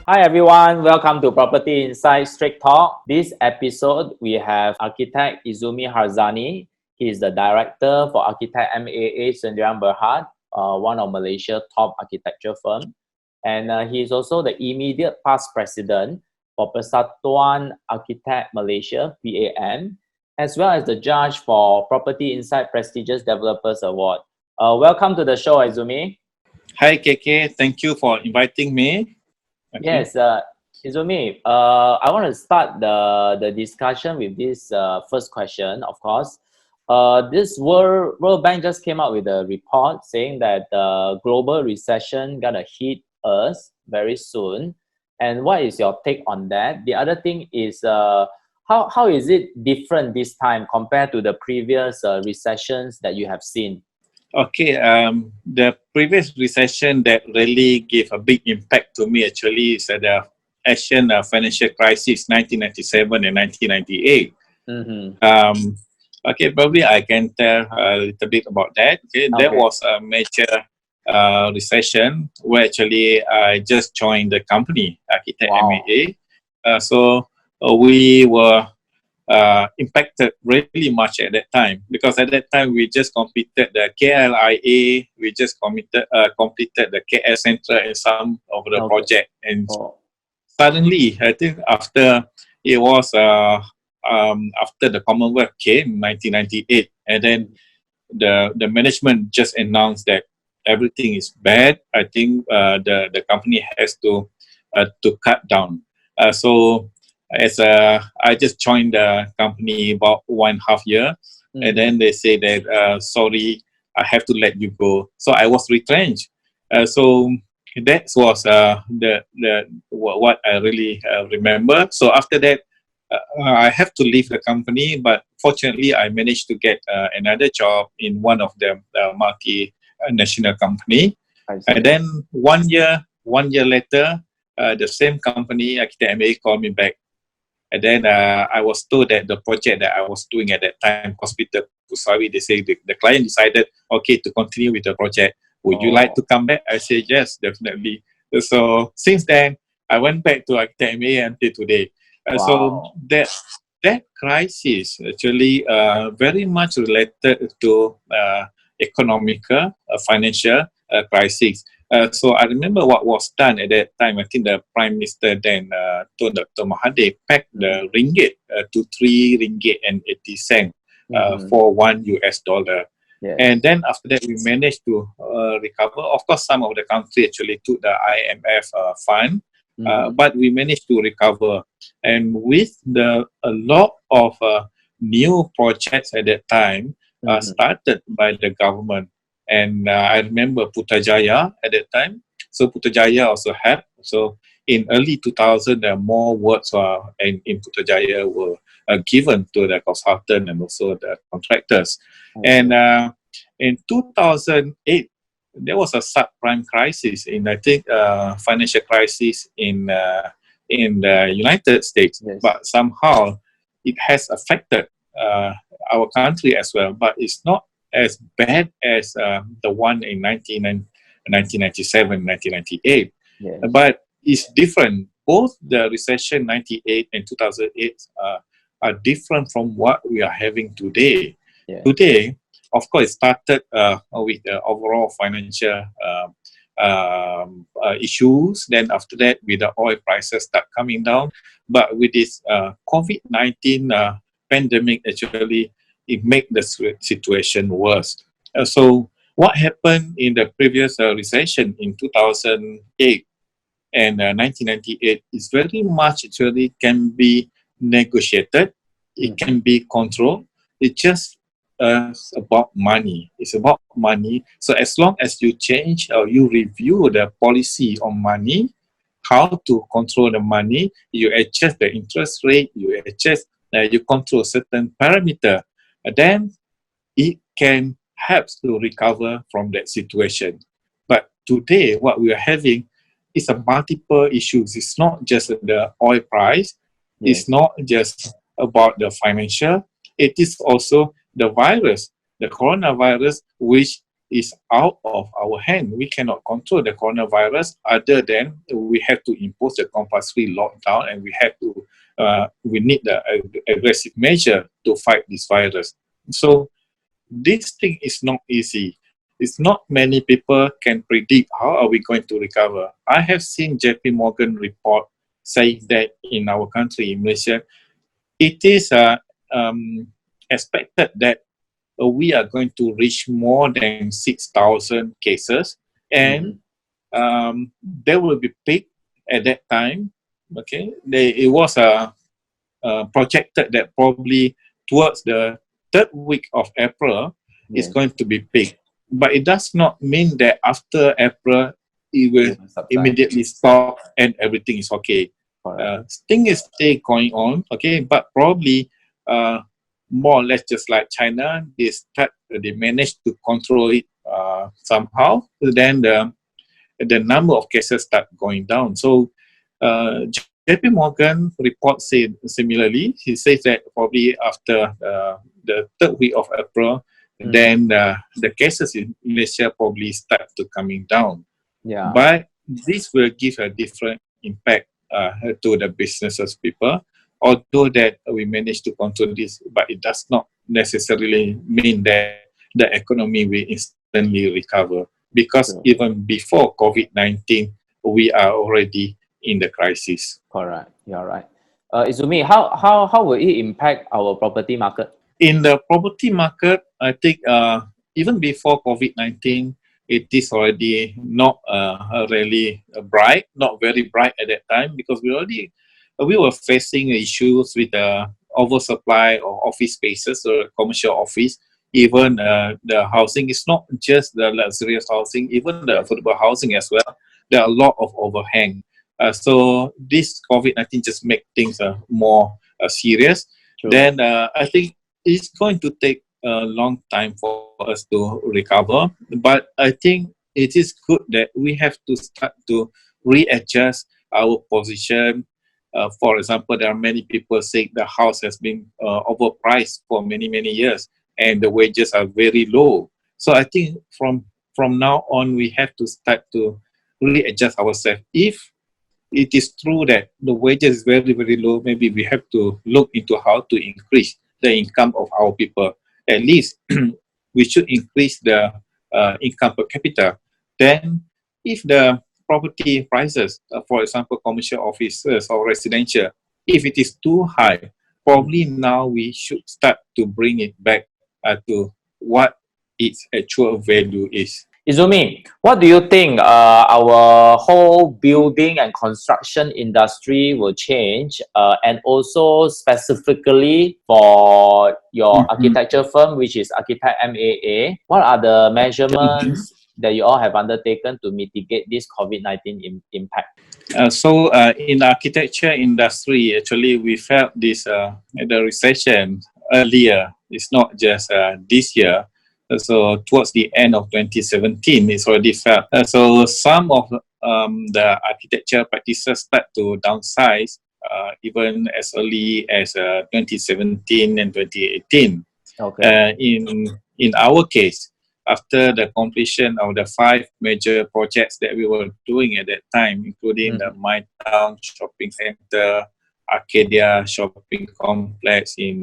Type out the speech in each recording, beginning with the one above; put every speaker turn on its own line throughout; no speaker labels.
Hi everyone, welcome to Property Inside Straight Talk. This episode we have architect Ezumi Harzani. He is the director for Architect MAA Sendirian Berhad, one of Malaysia's top architecture firm. And he is also the immediate past president for Persatuan Architect Malaysia, PAM, as well as the judge for Property Inside Prestigious Developers Award. Welcome to the show, Ezumi.
Hi, KK. Thank you for inviting me. Okay.
Yes, Izumi, I want to start the discussion with this first question, of course. This World Bank just came out with a report saying that the global recession gonna hit us very soon. And what is your take on that? The other thing is, how is it different this time compared to the previous recessions that you have seen?
Okay, the previous recession that really gave a big impact to me actually is the Asian financial crisis, 1997 and 1998. Okay, probably I can tell a little bit about that. Okay, that was a major recession where actually I just joined the company, Architect MAA. So we were impacted really much at that time, because at that time we just completed the KLIA, we just completed the KL Central and some of the project, and suddenly I think after it was after the Commonwealth came in 1998, and then the management just announced that everything is bad. I think the company has to cut down. So I just joined the company about 1.5 years, and then they say that sorry, I have to let you go. So I was retrenched. So that was what I really remember. So after that, I have to leave the company, but fortunately, I managed to get another job in one of the multinational company. And then one year later, the same company, Architect MA, called me back. And then I was told that the project that I was doing at that time, Hospital Pusawi, they say the client decided, okay, to continue with the project. Would you like to come back? I said, yes, definitely. So since then, I went back to Architect MA until today. So that crisis actually very much related to economical, financial crisis. So I remember what was done at that time. I think the Prime Minister then told Dr. Mahathir packed the ringgit to 3 ringgit and 80 cents for $1.
Yes.
And then after that, we managed to recover. Of course, some of the country actually took the IMF fund, but we managed to recover. And with a lot of new projects at that time started by the government. And I remember Putrajaya at that time. So Putrajaya also helped. So in early 2000, more works in Putrajaya were given to the consultant and also the contractors. And in 2008, there was a subprime crisis I think, financial crisis in the United States. Yes. But somehow it has affected our country as well. But it's not as bad as the one in 1997, 1998.
Yes.
But it's different. Both the recession 98 and 2008 are different from what we are having today.
Yes.
Today, of course, it started with the overall financial issues. Then after that, with the oil prices start coming down. But with this COVID-19 pandemic, actually, it made the situation worse. So what happened in the previous recession in 2008 and 1998 is very much actually can be negotiated. It can be controlled. It's just about money. It's about money. So as long as you change or you review the policy on money, how to control the money, you adjust the interest rate, you adjust, you control certain parameter, then it can help to recover from that situation. But today, what we are having is a multiple issues. It's not just the oil price. Yes. It's not just about the financial. It is also the virus, the coronavirus, which is out of our hand. We cannot control the coronavirus other than we have to impose the compulsory lockdown, and we need the aggressive measure to fight this virus. So this thing is not easy. It's not many people can predict how are we going to recover. I have seen JP Morgan report saying that in our country, in Malaysia, it is expected that we are going to reach more than 6,000 cases, and there will be peak at that time. Okay, it was projected that probably towards the third week of April is going to be peak, but it does not mean that after April it will immediately stop and everything is okay. Thing is still going on, okay, but probably more or less just like China, they managed to control it somehow. Then the number of cases start going down. So JP Morgan report said similarly. He says that probably after the third week of April, then the cases in Malaysia probably start to coming down.
Yeah.
But this will give a different impact to the businesses people. Although that we managed to control this, but it does not necessarily mean that the economy will instantly recover, because even before COVID-19, we are already in the crisis.
Correct. You're right. Izumi, how will it impact our property market?
In the property market, I think even before COVID-19, it is already not really bright, not very bright at that time, because we were facing issues with oversupply of office spaces or commercial office. Even the housing is not just the luxurious housing, even the affordable housing as well. There are a lot of overhang. So this COVID-19 just make things more serious. True. Then I think it's going to take a long time for us to recover. But I think it is good that we have to start to readjust our position. For example, there are many people saying the house has been overpriced for many years, and the wages are very low. So I think from now on, we have to start to readjust ourselves. If it is true that the wages is very low, maybe we have to look into how to increase the income of our people. At least we should increase the income per capita. Then if the property prices, for example, commercial offices or residential, if it is too high, probably now we should start to bring it back to what its actual value is.
Izumi, what do you think our whole building and construction industry will change, and also specifically for your architecture firm, which is Architect MAA? What are the measurements that you all have undertaken to mitigate this COVID-19 impact?
So in architecture industry, actually, we felt this the recession earlier. It's not just this year. So towards the end of 2017, it's already felt. So some of the architecture practices start to downsize even as early as 2017 and 2018.
Okay.
In our case, after the completion of the 5 major projects that we were doing at that time, including the My Town Shopping Center, Arcadia Shopping Complex in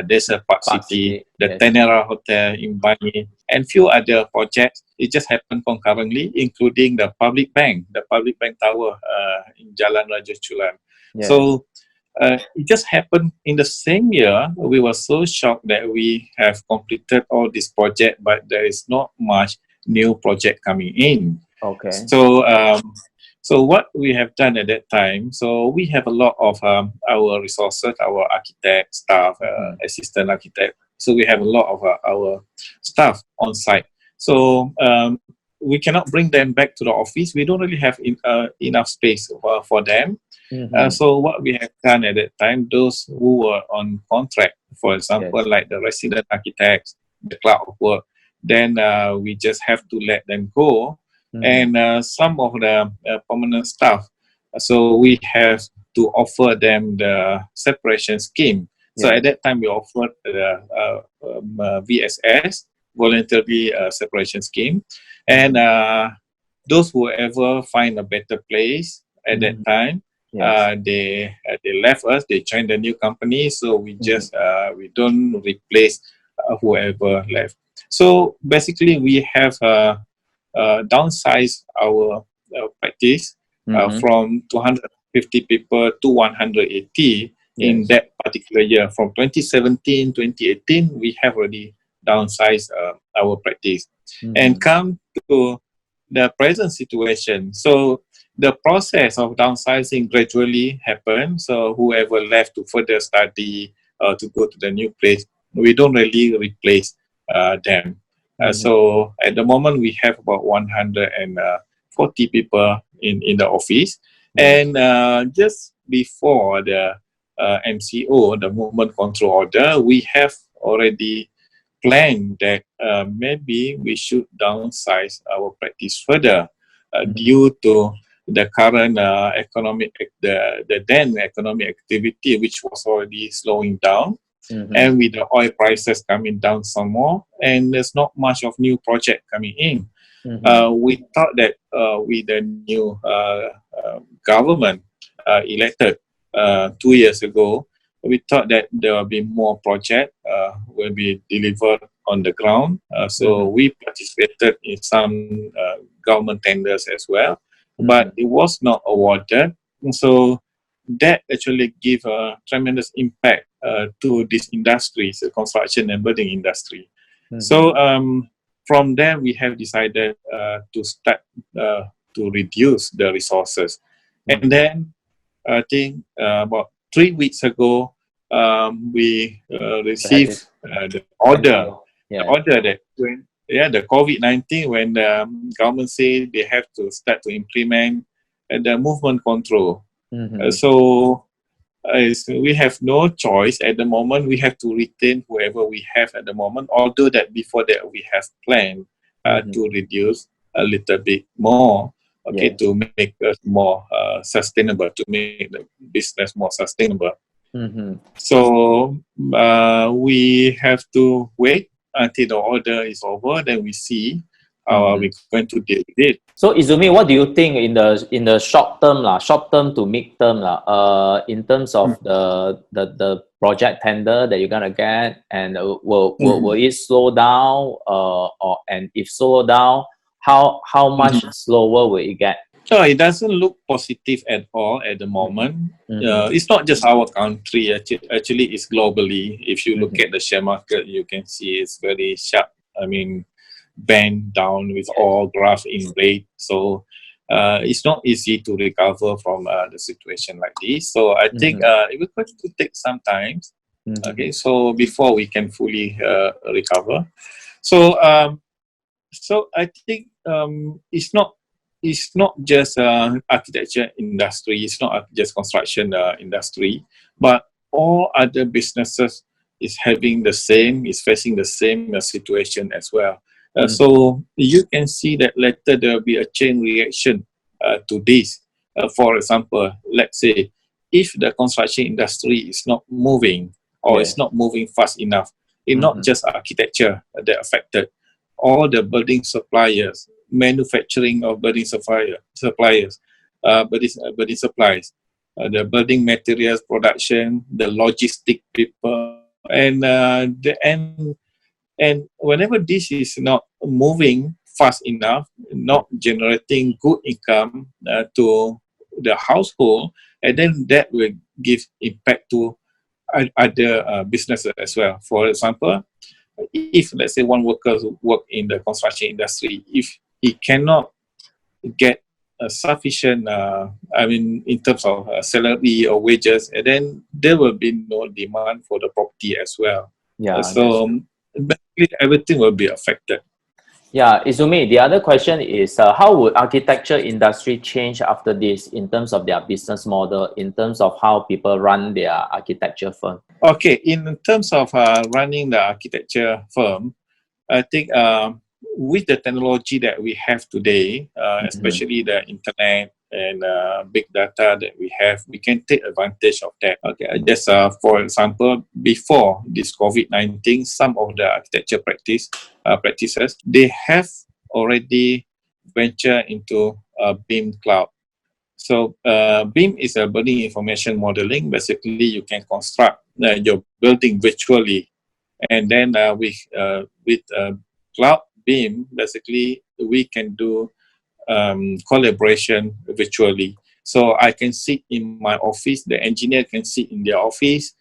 Desert Park City, the Tenera Hotel in Bani, and few other projects. It just happened concurrently, including the public bank tower in Jalan Raja Chulan. Yes. So it just happened in the same year. We were so shocked that we have completed all this project, but there is not much new project coming in.
Okay.
So what we have done at that time, so we have a lot of our resources, our architect staff, assistant architect. So we have a lot of our staff on site. So we cannot bring them back to the office. We don't really have enough space for them. So what we have done at that time, those who were on contract, for example, like the resident architects, the cloud of work, then we just have to let them go. And some of the permanent staff, so we have to offer them the separation scheme. So at that time we offered the VSS, voluntary separation scheme, and those who ever find a better place at that time, they left us. They joined the new company, so we just we don't replace whoever left. So basically, we have downsized our practice from 250 people to 180 in that particular year. From 2017, 2018, we have already downsized our practice. And come to the present situation. So the process of downsizing gradually happened. So whoever left to further study or to go to the new place, we don't really replace them. So at the moment, we have about 140 people in the office. And just before the MCO, the Movement Control Order, we have already planned that maybe we should downsize our practice further due to the current the then economic activity, which was already slowing down. And with the oil prices coming down some more, and there's not much of new project coming in. We thought that with the new government elected 2 years ago, we thought that there will be more project will be delivered on the ground. So we participated in some government tenders as well, but it was not awarded. So that actually gave a tremendous impact to this industry, the construction and building industry. So from there, we have decided to start to reduce the resources. And then I think about 3 weeks ago, we received the order. The order that when the COVID-19, when the government said they have to start to implement the movement control. So we have no choice at the moment. We have to retain whoever we have at the moment, although that before that we have planned to reduce a little bit more, to make us more sustainable, to make the business more sustainable. So we have to wait until the order is over, then we see how we're going to deal with it.
So Izumi, what do you think in the short term to mid term in terms of the project tender that you're gonna get, and will it slow down and if slow down, how much slower will it get?
So it doesn't look positive at all at the moment. It's not just our country, actually it's globally. If you look at the share market, you can see it's very sharp. I mean, bend down with all graph in red. So it's not easy to recover from the situation like this. So I think it will going to take some time. Okay, so before we can fully recover. So so I think it's not just architecture industry. It's not just construction industry, but all other businesses is facing the same situation as well. So you can see that later there will be a chain reaction to this. For example, let's say if the construction industry is not moving or it's not moving fast enough, it's not just architecture that affected. All the building suppliers, manufacturing of building suppliers, building supplies, the building materials production, the logistic people, and whenever this is not moving fast enough, not generating good income to the household, and then that will give impact to other businesses as well. For example, if let's say one worker work in the construction industry, if he cannot get sufficient, in terms of salary or wages, and then there will be no demand for the property as well. So basically everything will be affected.
Yeah, Izumi, the other question is how would architecture industry change after this in terms of their business model, in terms of how people run their architecture firm?
Okay, in terms of running the architecture firm, I think with the technology that we have today, especially the internet and big data that we have, we can take advantage of that. Okay, just for example, before this COVID-19, some of the architecture practices, they have already ventured into BIM cloud. So BIM is a building information modeling. Basically, you can construct your building virtually, and then with cloud BIM, basically we can do collaboration virtually. So I can sit in my office, the engineer can sit in their office,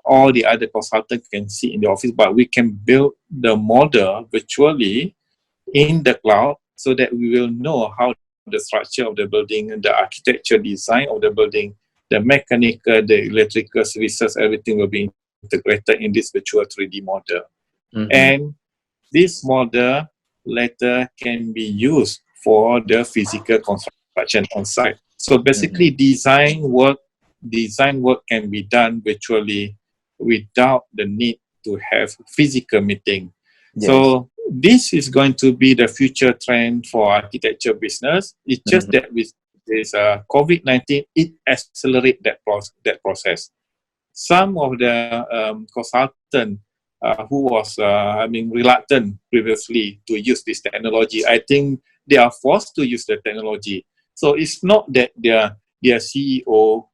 all the other consultants can sit in the office, but we can build the model virtually in the cloud so that we will know how the structure of the building and the architecture design of the building, the mechanical, the electrical services, everything will be integrated in this virtual 3D model. And this model later can be used for the physical construction on site. So basically design work can be done virtually without the need to have physical meeting. Yes. So this is going to be the future trend for architecture business. It's just that with this COVID-19, it accelerates that process. Some of the consultants who was reluctant previously to use this technology, I think they are forced to use the technology. So it's not that their CEO,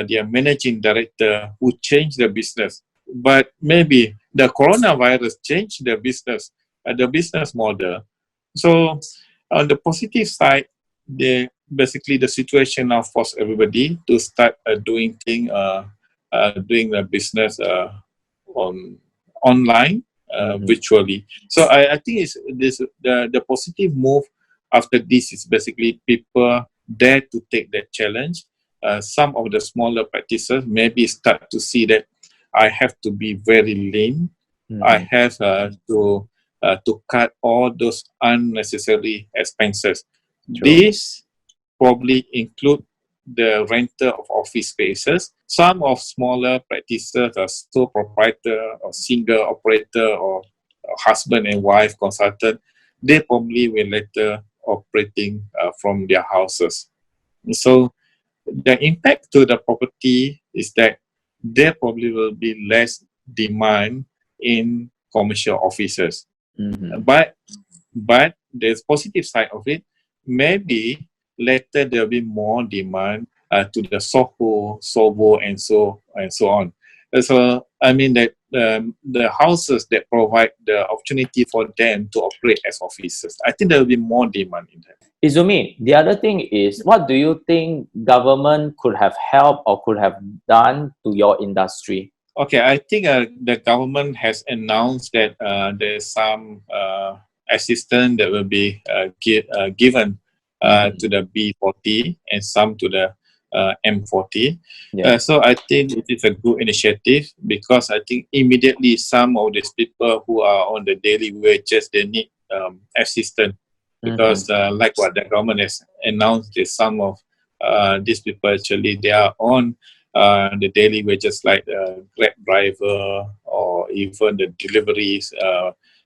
their managing director who changed the business, but maybe the coronavirus changed the business model. So on the positive side, basically the situation now forced everybody to start doing the business online, virtually. So I think the positive move after this is basically people dare to take that challenge. Some of the smaller practices maybe start to see that I have to be very lean. I have to cut all those unnecessary expenses.
True.
This probably include the rental of office spaces. Some of smaller practices are sole proprietor or single operator or husband and wife consultant. They probably will later operating from their houses. So the impact to the property is that there probably will be less demand in commercial offices. But there's positive side of it. Maybe later there will be more demand to the SOHO, and so on. So I mean that the houses that provide the opportunity for them to operate as offices, I think there will be more demand in that.
Izumi, the other thing is, what do you think government could have helped or could have done to your industry?
Okay, I think the government has announced that there's some assistance that will be given to the B40 and some to the M40. Yeah. So I think it is a good initiative because I think immediately some of these people who are on the daily wages, they need assistance because like what the government has announced, is some of these people actually they are on the daily wages like Grab driver or even the deliveries,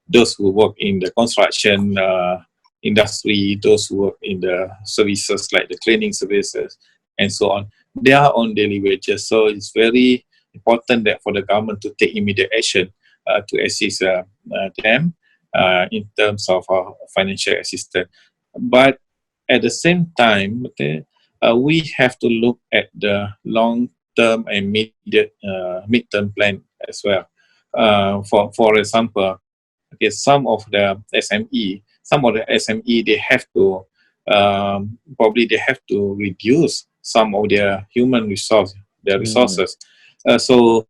those who work in the construction industry, those who work in the services like the cleaning services and so on, they are on daily wages. So it's very important that for the government to take immediate action to assist them in terms of financial assistance. But at the same time, we have to look at the long-term and mid-term plan as well. For example, some of the SME, they have to probably they have to reduce some of their human resources. So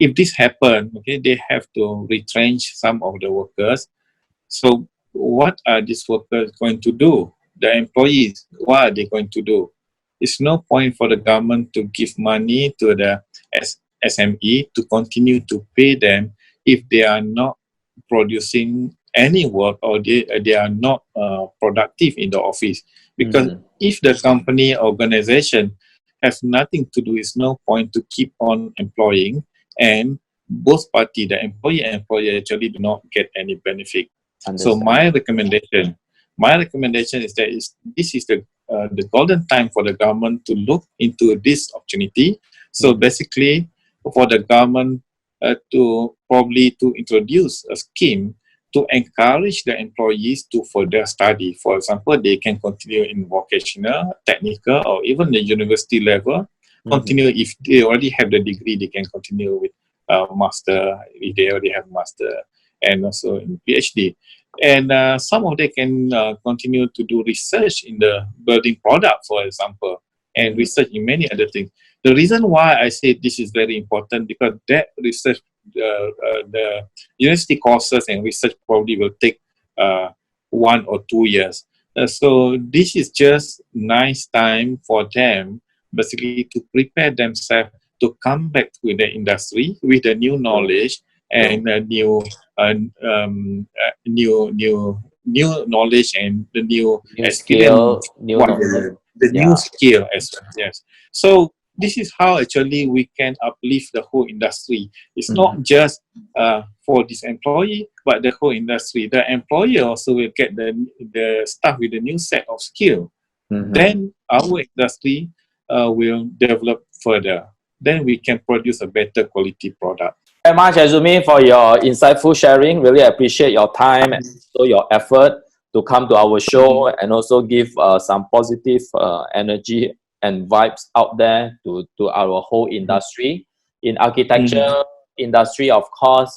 if this happens, they have to retrench some of the workers. So what are these workers going to do? The employees, what are they going to do? It's no point for the government to give money to the SME to continue to pay them if they are not producing any work or they are not productive in the office. Because if the company organization has nothing to do, it's no point to keep on employing, and both parties, the employee and employer, actually do not get any benefit. Understand. So my recommendation is that this is the the golden time for the government to look into this opportunity. So basically, for the government to probably to introduce a scheme to encourage the employees to further study. For example, they can continue in vocational, technical, or even the university level. Continue if they already have the degree, they can continue with master if they already have master, and also in PhD. And some of them can continue to do research in the building product, for example, and research in many other things. The reason why I say this is very important because that research, the university courses and research probably will take 1 or 2 years. So this is just nice time for them, basically to prepare themselves to come back to the industry with the new knowledge and new knowledge and the new
skill, new
new skill as well. Yes. So this is how actually we can uplift the whole industry. It's not just for this employee, but the whole industry. The employer also will get the staff with a new set of skill. Then our industry will develop further. Then we can produce a better quality product.
Very much, Ezumi, for your insightful sharing. Really appreciate your time and also your effort to come to our show and also give some positive energy and vibes out there to our whole industry. In architecture industry, of course,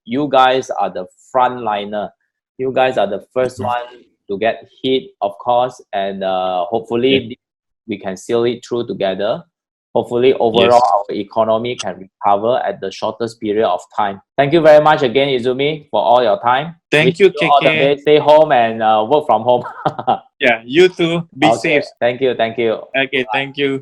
you guys are the frontliner. You guys are the first one to get hit, of course, and hopefully we can seal it through together. Hopefully, overall, our economy can recover at the shortest period of time. Thank you very much again, Ezumi, for all your time.
Thank you, KK.
All the best. Stay home and work from home.
Yeah, you too. Be safe.
Thank you.
Okay, thank you.